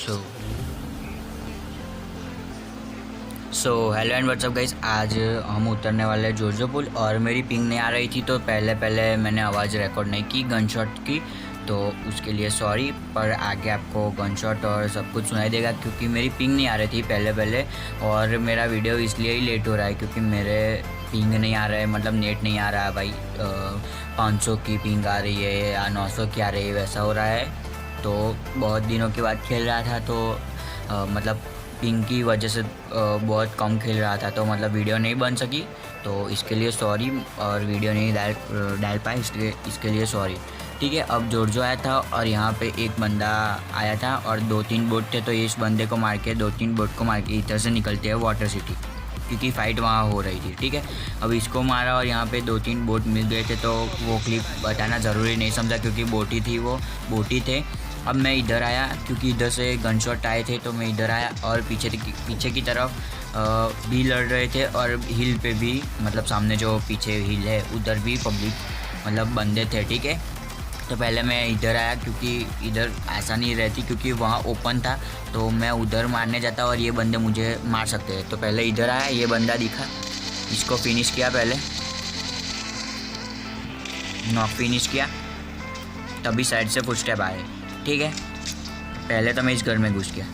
So so hello and WhatsApp guys. आज हम उतरने वाले हैं जोजो पुल और मेरी पिंग नहीं आ रही थी, तो पहले मैंने आवाज़ रिकॉर्ड नहीं की गन शॉट की, तो उसके लिए सॉरी। पर आगे आपको गन शॉट और सब कुछ सुनाई देगा क्योंकि मेरी पिंग नहीं आ रही थी पहले। और मेरा वीडियो इसलिए ही लेट हो रहा है क्योंकि मेरे पिंग नहीं आ रहा है, मतलब नेट नहीं आ रहा है भाई। 500 की पिंग आ रही है या 900 की आ रही है, वैसा हो रहा है। तो बहुत दिनों के बाद खेल रहा था, तो मतलब पिंग की वजह से बहुत कम खेल रहा था, तो मतलब वीडियो नहीं बन सकी, तो इसके लिए सॉरी। और वीडियो नहीं डाल पाए, इसके लिए सॉरी। ठीक है, अब जोरजो आया था और यहाँ पे एक बंदा आया था और 2-3 बोट थे, तो इस बंदे को मार के 2-3 बोट को मार के इधर से निकलते हैं वाटर सिटी, क्योंकि फ़ाइट वहाँ हो रही थी। ठीक है, अब इसको मारा और यहाँ पे 2-3 बोट मिल गए थे, तो वो क्लिप बताना ज़रूरी नहीं समझा क्योंकि बोटी थे। अब मैं इधर आया क्योंकि इधर से गन शॉट आए थे, तो मैं इधर आया और पीछे की तरफ भी लड़ रहे थे और हिल पे भी, मतलब सामने जो पीछे हिल है उधर भी पब्लिक, मतलब बंदे थे। ठीक है, तो पहले मैं इधर आया क्योंकि इधर ऐसा नहीं रहती, क्योंकि वहाँ ओपन था, तो मैं उधर मारने जाता और ये बंदे मुझे मार सकते हैं। तो पहले इधर आया, ये बंदा दिखा, इसको फिनिश किया, पहले नॉक फिनिश किया, तभी साइड से फुटस्टेप आए। ठीक है, पहले तो मैं इस घर में घुस गया,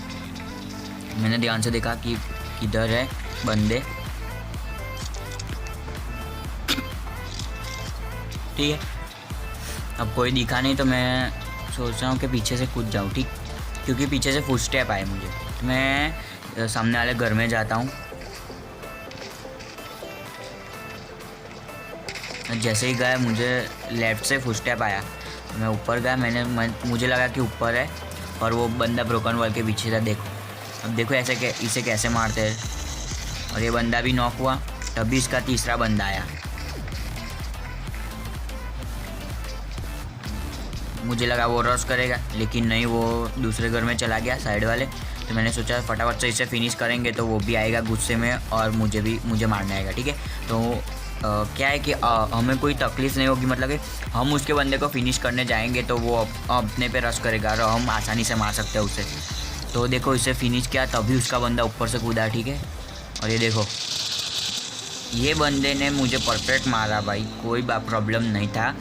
मैंने ध्यान से देखा कि किधर है बंदे। ठीक है, अब कोई दिखा नहीं, तो मैं सोच रहा हूँ कि पीछे से कूद जाऊँ। ठीक, क्योंकि पीछे से फुटस्टेप आए मुझे, तो मैं सामने वाले घर में जाता हूँ। जैसे ही गया, मुझे लेफ़्ट से फुटस्टेप आया, मैं ऊपर गया, मुझे लगा कि ऊपर है, और वो बंदा ब्रोकन वॉल के पीछे था। देखो, अब देखो इसे कैसे मारते हैं। और ये बंदा भी नॉक हुआ, तभी इसका तीसरा बंदा आया। मुझे लगा वो रश करेगा, लेकिन नहीं, वो दूसरे घर में चला गया, साइड वाले। तो मैंने सोचा फटाफट से इसे फिनिश करेंगे, तो वो भी आएगा गुस्से में और मुझे मारना आएगा। ठीक है, तो क्या है कि हमें कोई तकलीफ़ नहीं होगी, मतलब कि हम उसके बंदे को फिनिश करने जाएंगे तो वो अपने पे रश करेगा और हम आसानी से मार सकते हैं उसे। तो देखो, इसे फिनिश किया, तभी उसका बंदा ऊपर से कूदा। ठीक है, और ये देखो, ये बंदे ने मुझे परफेक्ट मारा भाई, कोई प्रॉब्लम नहीं था।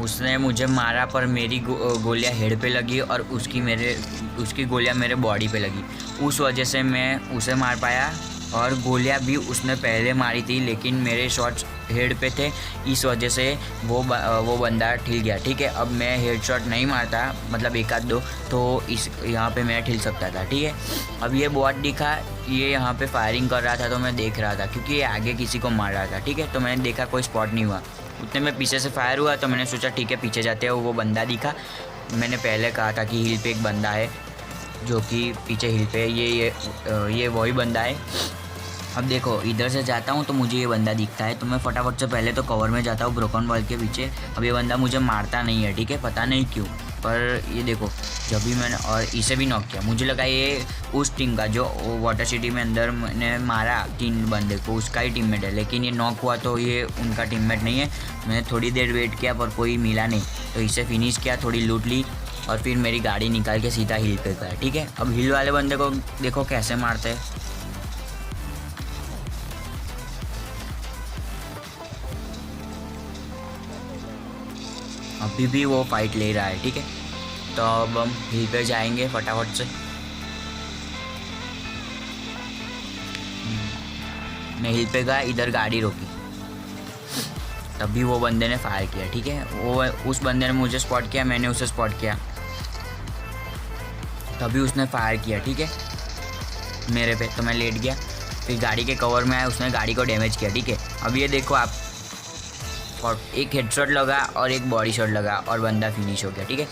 उसने मुझे मारा, पर मेरी गोलियां हेड पे लगी और उसकी गोलियां मेरे बॉडी पे लगी, उस वजह से मैं उसे मार पाया। और गोलियां भी उसने पहले मारी थी, लेकिन मेरे शॉट्स हेड पे थे, इस वजह से वो बंदा ठिल गया। ठीक है, अब मैं हेड शॉट नहीं मारता, मतलब एक आध दो, तो यहाँ पे मैं ठिल सकता था। ठीक है, अब ये बॉट दिखा, ये यहाँ पे फायरिंग कर रहा था, तो मैं देख रहा था क्योंकि ये आगे किसी को मार रहा था। ठीक है, तो मैंने देखा कोई स्पॉट नहीं हुआ, उतने में पीछे से फायर हुआ, तो मैंने सोचा ठीक है पीछे जाते हैं। वो बंदा दिखा, मैंने पहले कहा था कि हिल पे एक बंदा है, जो कि पीछे हिल पे, ये वही बंदा है। अब देखो, इधर से जाता हूँ तो मुझे ये बंदा दिखता है, तो मैं फटाफट से पहले तो कवर में जाता हूँ ब्रोकन वॉल के पीछे। अब ये बंदा मुझे मारता नहीं है, ठीक है, पता नहीं क्यों, पर ये देखो, जब भी मैंने और इसे भी नॉक किया, मुझे लगा ये उस टीम का, जो वाटर सिटी में अंदर मैंने मारा 3 बंदे को, उसका ही टीममेट है, लेकिन ये नॉक हुआ तो ये उनका टीममेट नहीं है। मैंने थोड़ी देर वेट किया पर कोई मिला नहीं, तो इसे फिनिश किया, थोड़ी लूट ली और फिर मेरी गाड़ी निकाल के सीधा हिल पे गया। ठीक है, अब हिल वाले बंदे को देखो कैसे मारते हैं। अभी भी वो फाइट ले रहा है। ठीक है, तो अब हम हिल पे जाएंगे फटाफट से। मैं हिल पे गया, इधर गाड़ी रोकी, तभी वो बंदे ने फायर किया। ठीक है, उस बंदे ने मुझे स्पॉट किया, मैंने उसे स्पॉट किया, तभी उसने फायर किया। ठीक है, मेरे पे, तो मैं लेट गया, फिर गाड़ी के कवर में आया, उसने गाड़ी को डैमेज किया। ठीक है, अब ये देखो आप, और एक हेडशॉट लगा और एक बॉडी शॉट लगा और बंदा फिनिश हो गया। ठीक है,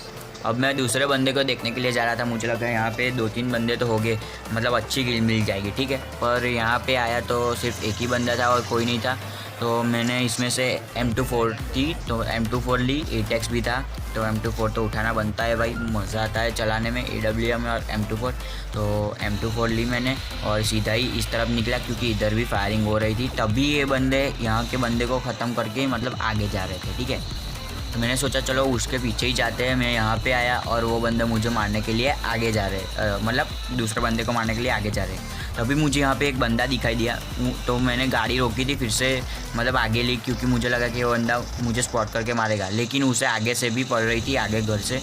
अब मैं दूसरे बंदे को देखने के लिए जा रहा था, मुझे लगा यहाँ पे 2-3 बंदे तो हो गए, मतलब अच्छी किल मिल जाएगी। ठीक है, पर यहाँ पे आया तो सिर्फ एक ही बंदा था और कोई नहीं था, तो मैंने इसमें से M24 थी, तो M24 ली, 8x भी था, तो M24 तो उठाना बनता है भाई, मज़ा आता है चलाने में, AWM और M24, तो M24 ली मैंने और सीधा ही इस तरफ निकला क्योंकि इधर भी फायरिंग हो रही थी। तभी ये बंदे यहाँ के बंदे को ख़त्म करके मतलब आगे जा रहे थे। ठीक है, तो मैंने सोचा चलो उसके पीछे ही जाते हैं। मैं यहाँ पे आया और वो बंदे मुझे मारने के लिए आगे जा रहे, मतलब दूसरे बंदे को मारने के लिए आगे जा रहे। तभी मुझे यहाँ पे एक बंदा दिखाई दिया, तो मैंने गाड़ी रोकी थी फिर से, मतलब आगे ली, क्योंकि मुझे लगा कि वो बंदा मुझे स्पॉट करके मारेगा, लेकिन उसे आगे से भी पड़ रही थी, आगे घर से।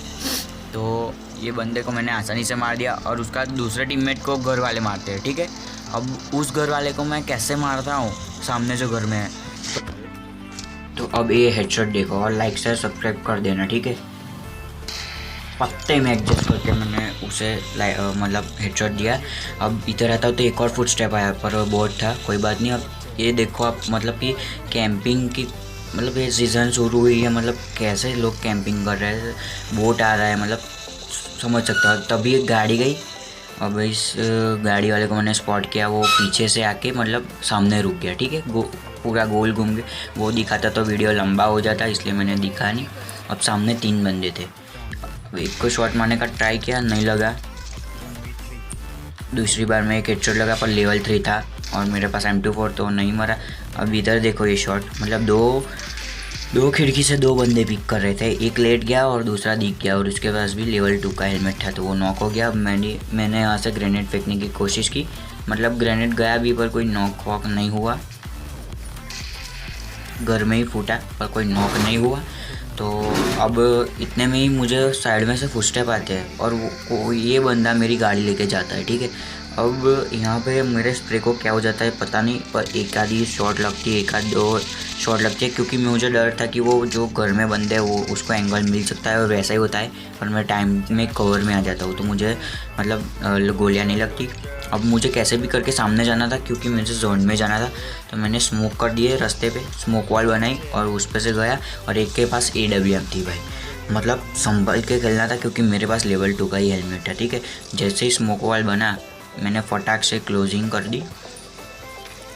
तो ये बंदे को मैंने आसानी से मार दिया और उसका दूसरे टीममेट को घर वाले मारते हैं, ठीक है। अब उस घर वाले को मैं कैसे मारता हूँ, सामने जो घर में है। तो अब ये हेडशॉट देखो और लाइक शेयर सब्सक्राइब कर देना, ठीक है। पत्ते में एडजस्ट करके मैंने उसे मतलब हेडशॉट दिया। अब इधर आता तो एक और फुट स्टेप आया, पर वो बोट था, कोई बात नहीं। अब ये देखो आप, मतलब कि कैंपिंग की, मतलब ये सीज़न शुरू हुई है, मतलब कैसे लोग कैंपिंग कर रहे हैं, बोट आ रहा है, मतलब समझ सकता हो। तभी एक गाड़ी गई। अब इस गाड़ी वाले को मैंने स्पॉट किया, वो पीछे से आके मतलब सामने रुक गया, ठीक है। पूरा गोल घूम के वो दिखाता तो वीडियो लंबा हो जाता, इसलिए मैंने दिखा नहीं। अब सामने 3 बंदे थे। एक को शॉट मारने का ट्राई किया, नहीं लगा। दूसरी बार में एक हेडशॉट लगा पर लेवल 3 था और मेरे पास M24 तो नहीं मरा। अब इधर देखो ये शॉट, मतलब दो खिड़की से 2 बंदे पिक कर रहे थे, एक लेट गया और दूसरा दिख गया, और उसके पास भी लेवल 2 का हेलमेट था, तो वो नॉक हो गया। अब मैंने यहाँ से ग्रेनेड फेंकने की कोशिश की, मतलब ग्रेनेड गया भी पर कोई नॉक वॉक नहीं हुआ, घर में ही फूटा पर कोई नॉक नहीं हुआ। तो अब इतने में ही मुझे साइड में से फुटस्टेप आते हैं और वो ये बंदा मेरी गाड़ी लेके जाता है, ठीक है। अब यहाँ पे मेरे स्प्रे को क्या हो जाता है पता नहीं, पर एक आधी शॉट लगती है, एक आध 2 शॉट लगती है, क्योंकि मुझे डर था कि वो जो घर में बंदे हैं वो उसको एंगल मिल सकता है, और वैसा ही होता है। पर मैं टाइम में कवर में आ जाता हूँ, तो मुझे मतलब गोलियाँ नहीं लगती। अब मुझे कैसे भी करके सामने जाना था, क्योंकि मुझे जोन में जाना था, तो मैंने स्मोक कर दिए रास्ते पे, स्मोक वॉल बनाई और उस पर से गया। और एक के पास AWM थी भाई, मतलब संभल के खेलना था, क्योंकि मेरे पास लेवल 2 का ही हेलमेट था, ठीक है। जैसे ही स्मोक वॉल बना, मैंने फटाक से क्लोजिंग कर दी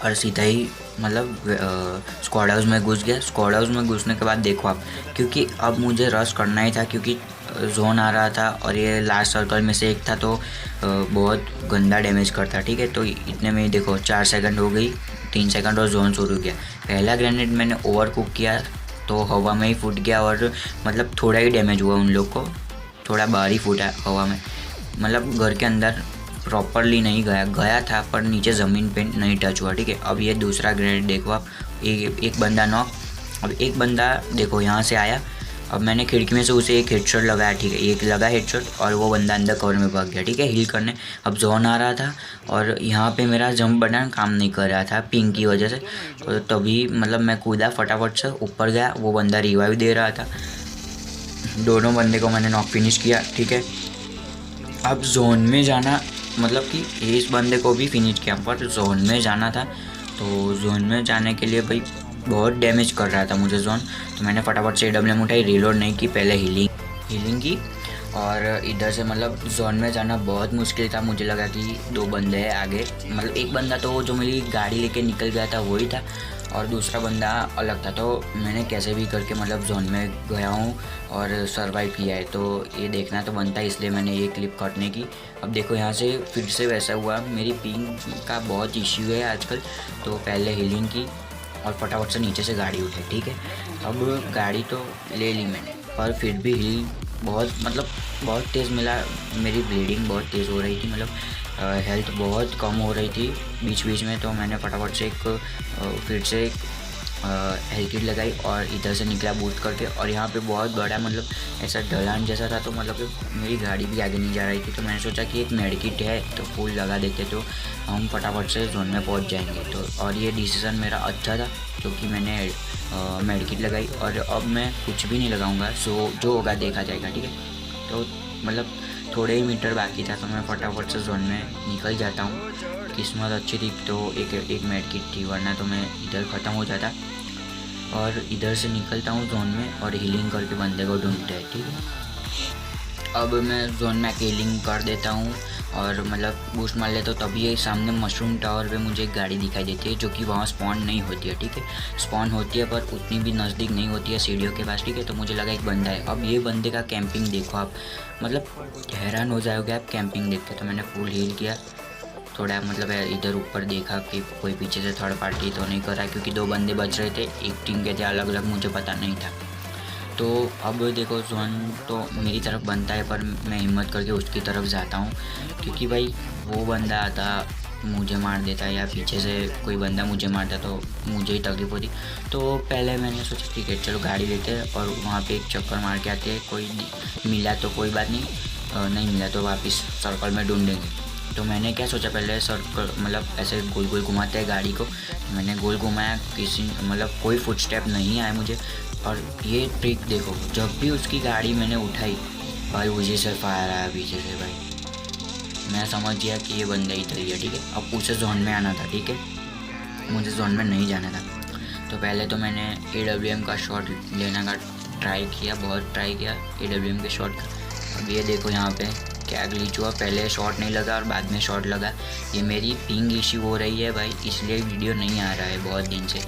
और सीधा ही मतलब स्क्वाड हाउस में घुस गया। स्क्वाड हाउस में घुसने के बाद देखो आप, क्योंकि अब मुझे रश करना ही था, क्योंकि जोन आ रहा था और ये लास्ट सर्कल में से एक था, तो बहुत गंदा डैमेज करता, ठीक है। तो इतने में ही देखो 4 सेकंड हो गई, 3 सेकंड और जोन शुरू हो गया। पहला ग्रेनेड मैंने ओवर कुक किया तो हवा में ही फूट गया, और मतलब थोड़ा ही डैमेज हुआ उन लोग को, थोड़ा बाहर ही फूटा हवा में, मतलब घर के अंदर प्रॉपरली नहीं गया था, पर नीचे ज़मीन पे नहीं टच हुआ, ठीक है। अब ये दूसरा ग्रेनेड देखो आप, एक बंदा नॉक। अब एक बंदा देखो यहाँ से आया, अब मैंने खिड़की में से उसे एक हेडशॉट लगाया, ठीक है, एक लगा हेडशॉट और वो बंदा अंदर कवर में भाग गया, ठीक है, हील करने। अब जोन आ रहा था और यहाँ पे मेरा जंप बटन काम नहीं कर रहा था पिंग की वजह से, तो तभी मतलब मैं कूदा फटाफट से ऊपर गया, वो बंदा रिवाइव दे रहा था। दोनों बंदे को मैंने नॉक फिनिश किया, ठीक है। अब जोन में जाना, मतलब कि इस बंदे को भी फिनिश किया, पर जोन में जाना था, तो जोन में जाने के लिए भाई बहुत डैमेज कर रहा था मुझे जोन। तो मैंने फटाफट से AWM उठाई, रीलोड नहीं की, पहले हीलिंग की, और इधर से मतलब जोन में जाना बहुत मुश्किल था। मुझे लगा कि 2 बंदे हैं आगे, मतलब एक बंदा तो जो मेरी गाड़ी लेके निकल गया था वही था, और दूसरा बंदा अलग था। तो मैंने कैसे भी करके मतलब जोन में गया हूँ और सरवाइव किया है, तो ये देखना तो बनता है, इसलिए मैंने ये क्लिप कटने की। अब देखो यहाँ से फिर से वैसा हुआ, मेरी पिंग का बहुत इश्यू है आजकल, तो पहले हीलिंग की और फटाफट से नीचे से गाड़ी उठाई, ठीक है। अब गाड़ी तो ले ली मैंने, पर फिर भी हील बहुत तेज़ मिला, मेरी ब्लीडिंग बहुत तेज़ हो रही थी, मतलब हेल्थ बहुत कम हो रही थी बीच बीच में। तो मैंने फटाफट से फिर से एक हेल्थ किट लगाई और इधर से निकला बूट करके, और यहाँ पे बहुत बड़ा मतलब ऐसा ढलान जैसा था, तो मतलब कि मेरी गाड़ी भी आगे नहीं जा रही थी। तो मैंने सोचा कि एक मेड किट है तो फुल लगा देते, तो हम फटाफट से जोन में पहुँच जाएंगे। तो और ये डिसीज़न मेरा अच्छा था, क्योंकि मैंने मेड किट लगाई, और अब मैं कुछ भी नहीं लगाऊंगा, सो जो होगा देखा जाएगा, ठीक है। तो मतलब थोड़े ही मीटर बाकी था, तो मैं फटाफट से जोन में निकल जाता हूँ। किस्मत अच्छी थी तो एक मेड किट थी, वरना तो मैं इधर ख़त्म हो जाता। और इधर से निकलता हूँ जोन में और हीलिंग करके बंदे को ढूंढते हैं, ठीक है। अब मैं जोन में हीलिंग कर देता हूँ और मतलब बूस्ट मार लेता हूँ, तभी ये सामने मशरूम टावर पे मुझे एक गाड़ी दिखाई देती है, जो कि वहाँ स्पॉन नहीं होती है, ठीक है। स्पॉन होती है पर उतनी भी नज़दीक नहीं होती है सीढ़ियों के पास, ठीक है। तो मुझे लगा एक बंदा है। अब ये बंदे का कैंपिंग देखो आप, मतलब हैरान हो जाओगे आप कैंपिंग देख के। तो मैंने फुल हील किया, थोड़ा मतलब इधर ऊपर देखा कि कोई पीछे से थर्ड पार्टी तो नहीं कर रहा, क्योंकि 2 बंदे बच रहे थे, एक टीम के थे अलग अलग, मुझे पता नहीं था। तो अब देखो जोन तो मेरी तरफ बनता है, पर मैं हिम्मत करके उसकी तरफ जाता हूँ, क्योंकि भाई वो बंदा आता मुझे मार देता या पीछे से कोई बंदा मुझे मारता तो मुझे ही तकलीफ होती। तो पहले मैंने सोचा ठीक है चलो गाड़ी लेते हैं और वहाँ पे एक चक्कर मार के आते हैं, कोई मिला तो कोई बात नहीं, नहीं मिला तो वापस सर्कल में ढूंढेंगे। तो मैंने क्या सोचा, पहले सर्कल मतलब ऐसे गोल गोल घुमाते हैं गाड़ी को, मैंने गोल घुमाया, किसी मतलब कोई फुटस्टेप नहीं आया मुझे। और ये ट्रिक देखो, जब भी उसकी गाड़ी मैंने उठाई भाई मुझे से फायर आया पीछे से। भाई मैं समझ गया कि ये बंदा इधर ही है, ठीक है। अब उसे जोन में आना था, ठीक है, मुझे जोन में नहीं जाना था। तो पहले तो मैंने AWM का शॉट लेने का ट्राई किया, बहुत ट्राई किया AWM के शॉट का। अब ये देखो यहाँ पे क्या ग्लिच हुआ, पहले शॉट नहीं लगा और बाद में शॉट लगा। ये मेरी पिंग इश्यू हो रही है भाई, इसलिए वीडियो नहीं आ रहा है बहुत दिन से,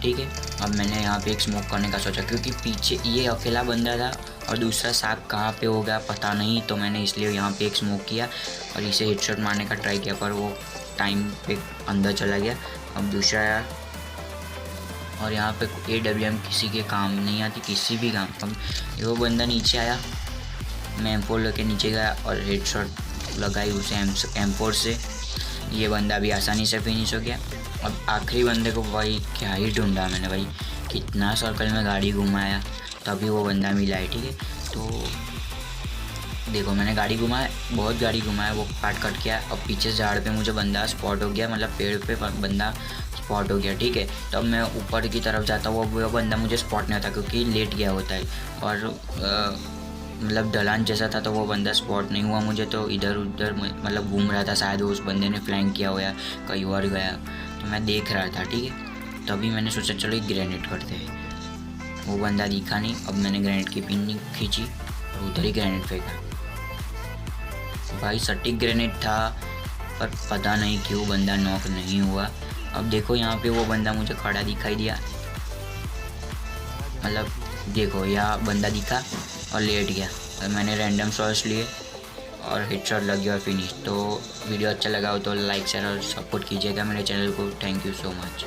ठीक है। अब मैंने यहाँ पे एक स्मोक करने का सोचा, क्योंकि पीछे ये अकेला बंदा था और दूसरा साग कहाँ पे हो गया पता नहीं, तो मैंने इसलिए यहाँ पे एक स्मोक किया और इसे हेडशॉट मारने का ट्राई किया, पर वो टाइम पे अंदर चला गया। अब दूसरा यार, और यहाँ पे AWM किसी के काम नहीं आती, किसी भी काम। अब वो बंदा नीचे आया, मैं M4 लेके नीचे गया और हेडशॉट लगाई उसे M4 से। ये बंदा भी आसानी से फिनिश हो गया। अब आखिरी बंदे को भाई क्या ही ढूंढा मैंने, भाई कितना सर्कल में गाड़ी घुमाया तभी वो बंदा मिला है, ठीक है। तो देखो मैंने गाड़ी घुमाया, बहुत गाड़ी घुमाया, वो काट कट किया। अब पीछे झाड़ पे मुझे बंदा स्पॉट हो गया, मतलब पेड़ पे बंदा स्पॉट हो गया, ठीक है। तब मैं ऊपर की तरफ जाता हूँ, वो बंदा मुझे स्पॉट नहीं होता क्योंकि लेट गया होता है, और मतलब ढलान जैसा था तो वो बंदा स्पॉट नहीं हुआ मुझे। तो इधर उधर मतलब घूम रहा था, शायद उस बंदे ने फ्लैंक किया हुआ कहीं और गया, तो मैं देख रहा था, ठीक है। तभी मैंने सोचा चलो एक ग्रेनेड करते हैं, वो बंदा दिखा नहीं। अब मैंने ग्रेनेड की पिन खींची और उधर ही ग्रेनेड फेंका। भाई सटीक ग्रेनेड था, पर पता नहीं क्यों बंदा नॉक नहीं हुआ। अब देखो यहाँ पे वो बंदा मुझे खड़ा दिखाई दिया, मतलब देखो यहाँ बंदा दिखा और लेट गया, और मैंने रैंडम शॉट्स लिए और हेडशॉट लग गया और फिनिश। तो वीडियो अच्छा लगा हो तो लाइक शेयर और सपोर्ट कीजिएगा मेरे चैनल को। Thank you so much.